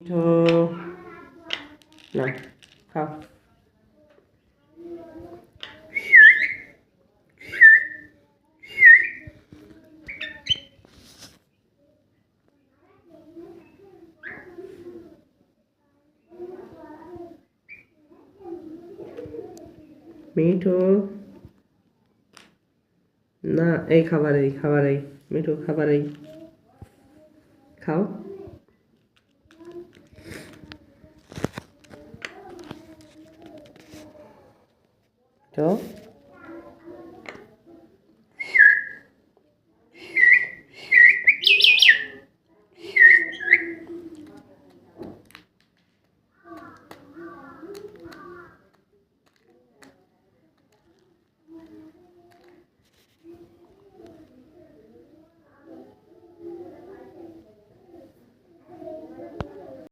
মিঠু না খাও। মিঠু না, এই খাবার এই মিঠু খাবার এই খাও তো।